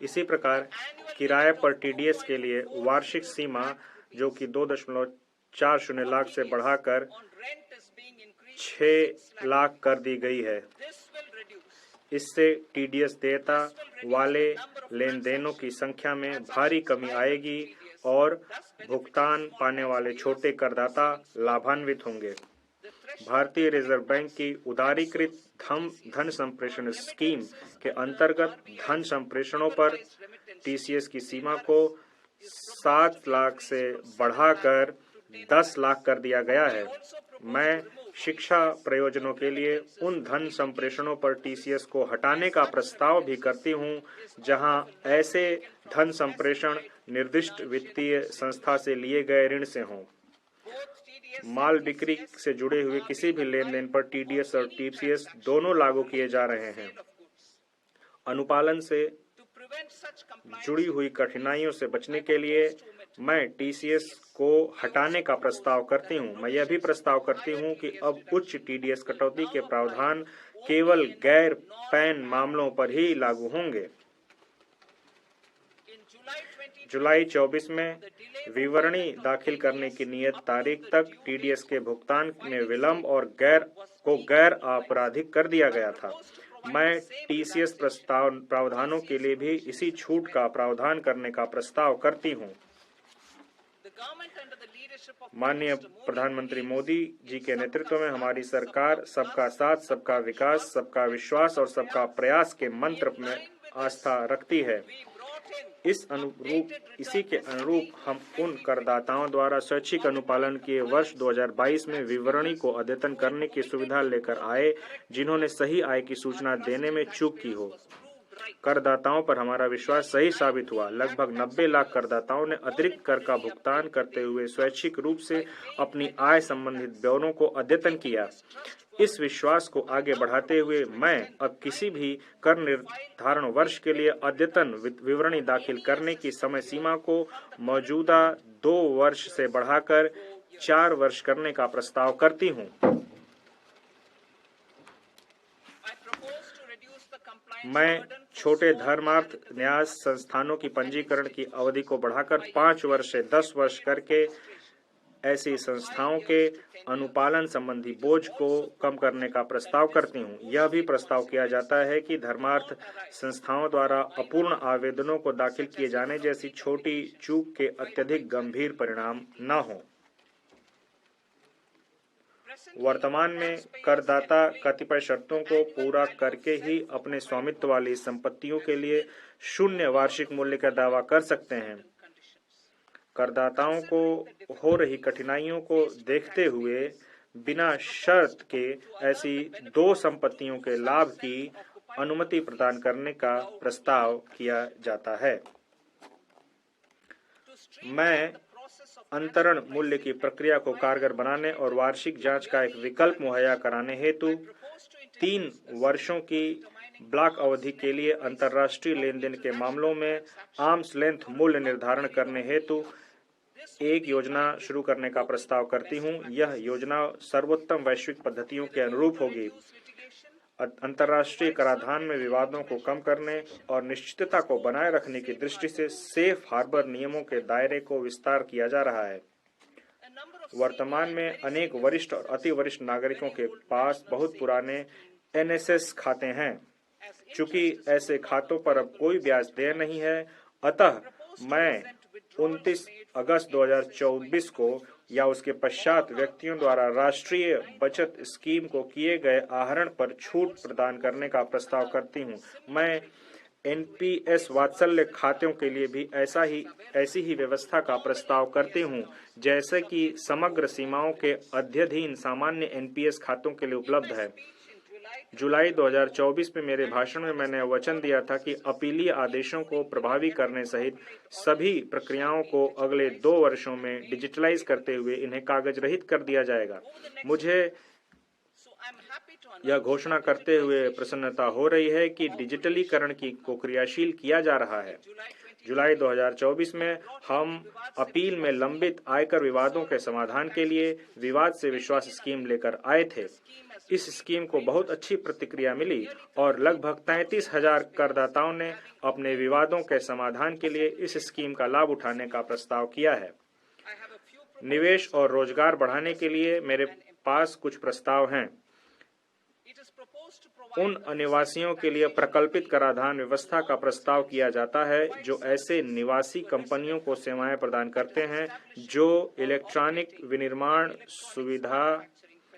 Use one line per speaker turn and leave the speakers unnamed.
इसी प्रकार किराए पर टीडीएस के लिए वार्षिक सीमा जो कि 2.40 लाख से बढ़ाकर 6 लाख कर दी गई है। इससे टीडीएस देयता वाले लेन देनों की संख्या में भारी कमी आएगी और भुगतान पाने वाले छोटे करदाता लाभान्वित होंगे। भारतीय रिजर्व बैंक की उदारीकृत धन संप्रेषण स्कीम के अंतर्गत धन संप्रेषणों पर टीसीएस की सीमा को 7 लाख से बढ़ाकर 10 लाख कर दिया गया है। मैं शिक्षा प्रयोजनों के लिए उन धन संप्रेषणों पर टीसीएस को हटाने का प्रस्ताव भी करती हूं, जहां ऐसे धन संप्रेषण निर्दिष्ट वित्तीय संस्था से लिए गए ऋण से हों। माल बिक्री से जुड़े हुए किसी भी लेन देन पर टीडीएस और टीसीएस दोनों लागू किए जा रहे हैं। अनुपालन से जुड़ी हुई कठिनाइयों से बचने के लिए मैं टीसीएस को हटाने का प्रस्ताव करती हूं। मैं यह भी प्रस्ताव करती हूं कि अब उच्च टीडीएस कटौती के प्रावधान केवल गैर पैन मामलों पर ही लागू होंगे। जुलाई 24 में विवरणी दाखिल करने की नियत तारीख तक टीडीएस के भुगतान में विलंब और गैर आपराधिक कर दिया गया था। मैं टीसीएस प्रावधानों के लिए भी इसी छूट का प्रावधान करने का प्रस्ताव करती हूं। माननीय प्रधानमंत्री मोदी जी के नेतृत्व में हमारी सरकार सबका साथ, सबका विकास, सबका विश्वास और सबका प्रयास के मंत्र में आस्था रखती है। इसी के अनुरूप हम उन करदाताओं द्वारा स्वैच्छिक अनुपालन किए वर्ष 2022 में विवरणी को अद्यतन करने की सुविधा लेकर आए, जिन्होंने सही आय की सूचना देने में चूक की हो। करदाताओं पर हमारा विश्वास सही साबित हुआ। लगभग 90 लाख करदाताओं ने अतिरिक्त कर का भुगतान करते हुए स्वैच्छिक रूप से अपनी आय संबंधित ब्यौरों को अद्यतन किया। इस विश्वास को आगे बढ़ाते हुए मैं अब किसी भी कर निर्धारण वर्ष के लिए अद्यतन विवरणी दाखिल करने की समय सीमा को मौजूदा 2 वर्ष से बढ़ाकर 4 वर्ष करने का प्रस्ताव करती हूं। मैं छोटे धर्मार्थ न्यास संस्थानों की पंजीकरण की अवधि को बढ़ाकर 5 वर्ष से 10 वर्ष करके ऐसी संस्थाओं के अनुपालन संबंधी बोझ को कम करने का प्रस्ताव करती हूं। यह भी प्रस्ताव किया जाता है कि धर्मार्थ संस्थाओं द्वारा अपूर्ण आवेदनों को दाखिल किए जाने जैसी छोटी चूक के अत्यधिक गंभीर परिणाम न हों। वर्तमान में करदाता कतिपय शर्तों को पूरा करके ही अपने स्वामित्व वाली संपत्तियों के लिए शून्य वार्षिक मूल्य का दावा कर सकते हैं। करदाताओं को हो रही कठिनाइयों को देखते हुए बिना शर्त के ऐसी 2 संपत्तियों के लाभ की अनुमति प्रदान करने का प्रस्ताव किया जाता है। मैं अंतरण मूल्य की प्रक्रिया को कारगर बनाने और वार्षिक जांच का एक विकल्प मुहैया कराने हेतु 3 वर्षों की ब्लॉक अवधि के लिए अंतर्राष्ट्रीय लेन देन के मामलों में आर्म्स लेंथ मूल्य निर्धारण करने हेतु एक योजना शुरू करने का प्रस्ताव करती हूं। यह योजना सर्वोत्तम वैश्विक पद्धतियों के अनुरूप होगी। अंतर्राष्ट्रीय कराधान में विवादों को कम करने और निश्चितता को बनाए रखने की दृष्टि से सेफ हार्बर नियमों के दायरे को विस्तार किया जा रहा है। वर्तमान में अनेक वरिष्ठ और अति वरिष्ठ नागरिकों के पास बहुत पुराने एनएसएस खाते हैं। चूंकि ऐसे खातों पर अब कोई ब्याज देय नहीं है, अतः मैं 29 अगस्त 2024 को या उसके पश्चात व्यक्तियों द्वारा राष्ट्रीय बचत स्कीम को किए गए आहरण पर छूट प्रदान करने का प्रस्ताव करती हूं। मैं एनपीएस वात्सल्य खातों के लिए भी ऐसी ही व्यवस्था का प्रस्ताव करती हूं, जैसे कि समग्र सीमाओं के अध्ययन सामान्य एनपीएस खातों के लिए उपलब्ध है। जुलाई 2024 में मेरे भाषण में मैंने वचन दिया था कि अपीलीय आदेशों को प्रभावी करने सहित सभी प्रक्रियाओं को अगले 2 वर्षों में डिजिटलाइज करते हुए इन्हें कागज रहित कर दिया जाएगा। मुझे यह घोषणा करते हुए प्रसन्नता हो रही है कि डिजिटलीकरण को क्रियाशील किया जा रहा है। जुलाई 2024 में हम अपील में लंबित आयकर विवादों के समाधान के लिए विवाद से विश्वास स्कीम लेकर आए थे। इस स्कीम को बहुत अच्छी प्रतिक्रिया मिली और लगभग 33,000 करदाताओं ने अपने विवादों के समाधान के लिए इस स्कीम का लाभ उठाने का प्रस्ताव किया है। निवेश और रोजगार बढ़ाने के लिए मेरे पास कुछ प्रस्ताव हैं। उन अनिवासियों के लिए प्रकल्पित कराधान व्यवस्था का प्रस्ताव किया जाता है जो ऐसे निवासी कंपनियों को सेवाएं प्रदान करते हैं जो इलेक्ट्रॉनिक विनिर्माण सुविधा